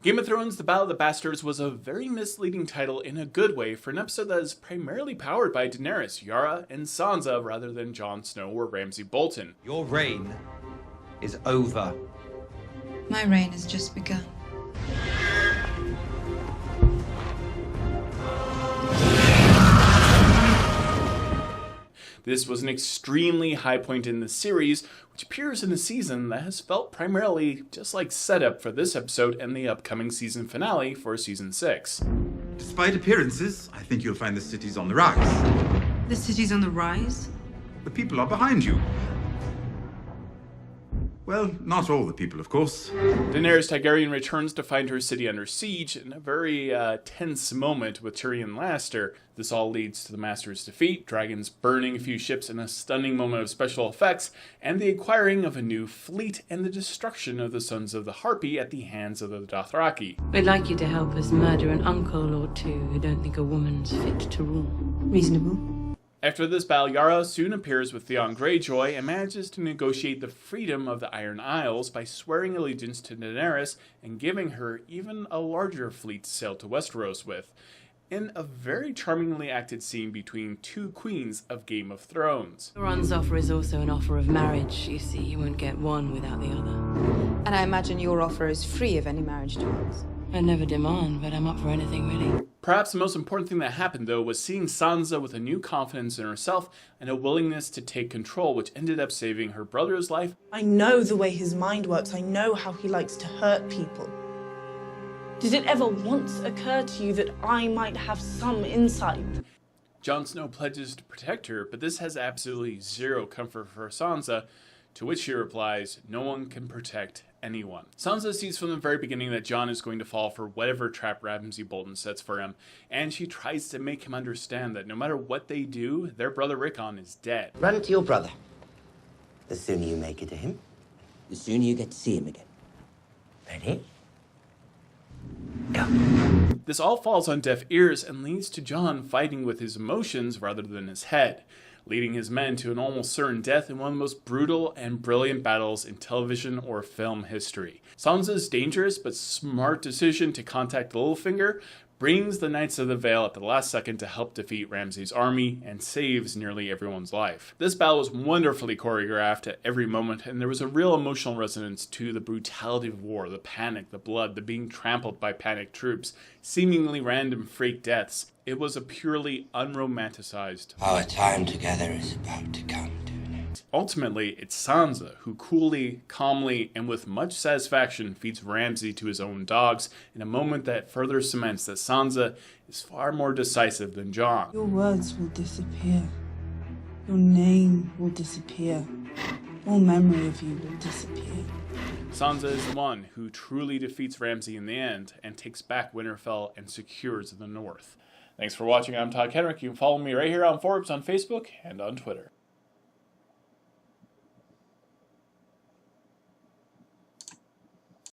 Game of Thrones: The Battle of the Bastards was a very misleading title in a good way for an episode that is primarily powered by Daenerys, Yara, and Sansa rather than Jon Snow or Ramsay Bolton. Your reign is over. My reign has just begun. This was an extremely high point in the series, which appears in a season that has felt primarily just like setup for this episode and the upcoming season finale for season 6. Despite appearances, I think you'll find the city's on the rise. The city's on the rise? The people are behind you. Well, not all the people, of course. Daenerys Targaryen returns to find her city under siege in a very tense moment with Tyrion Lannister. This all leads to the Master's defeat, dragons burning a few ships in a stunning moment of special effects, and the acquiring of a new fleet and the destruction of the Sons of the Harpy at the hands of the Dothraki. We'd like you to help us murder an uncle or two who don't think a woman's fit to rule. Reasonable. After this battle, Yara soon appears with Theon Greyjoy and manages to negotiate the freedom of the Iron Isles by swearing allegiance to Daenerys and giving her even a larger fleet to sail to Westeros with, in a very charmingly acted scene between two queens of Game of Thrones. Ron's offer is also an offer of marriage. You see, you won't get one without the other. And I imagine your offer is free of any marriage talks. I never demand, but I'm up for anything really. Perhaps the most important thing that happened, though, was seeing Sansa with a new confidence in herself and a willingness to take control, which ended up saving her brother's life. I know the way his mind works. I know how he likes to hurt people. Did it ever once occur to you that I might have some insight? Jon Snow pledges to protect her, but this has absolutely zero comfort for Sansa, to which she replies, "No one can protect anyone." Sansa sees from the very beginning that Jon is going to fall for whatever trap Ramsay Bolton sets for him, and she tries to make him understand that no matter what they do, their brother Rickon is dead. Run to your brother. The sooner you make it to him, the sooner you get to see him again. Ready? Go. This all falls on deaf ears and leads to Jon fighting with his emotions rather than his head, leading his men to an almost certain death in one of the most brutal and brilliant battles in television or film history. Sansa's dangerous but smart decision to contact Littlefinger brings the Knights of the Vale at the last second to help defeat Ramsay's army and saves nearly everyone's life. This battle was wonderfully choreographed at every moment, and there was a real emotional resonance to the brutality of war, the panic, the blood, the being trampled by panicked troops, seemingly random freak deaths. It was a purely unromanticized. Our time together is about to come to an end. Ultimately, it's Sansa who coolly, calmly, and with much satisfaction feeds Ramsay to his own dogs in a moment that further cements that Sansa is far more decisive than Jon. Your words will disappear. Your name will disappear. All memory of you will disappear. Sansa is the one who truly defeats Ramsay in the end and takes back Winterfell and secures the North. Thanks for watching. I'm Todd Kenrick. You can follow me right here on Forbes on Facebook and on Twitter.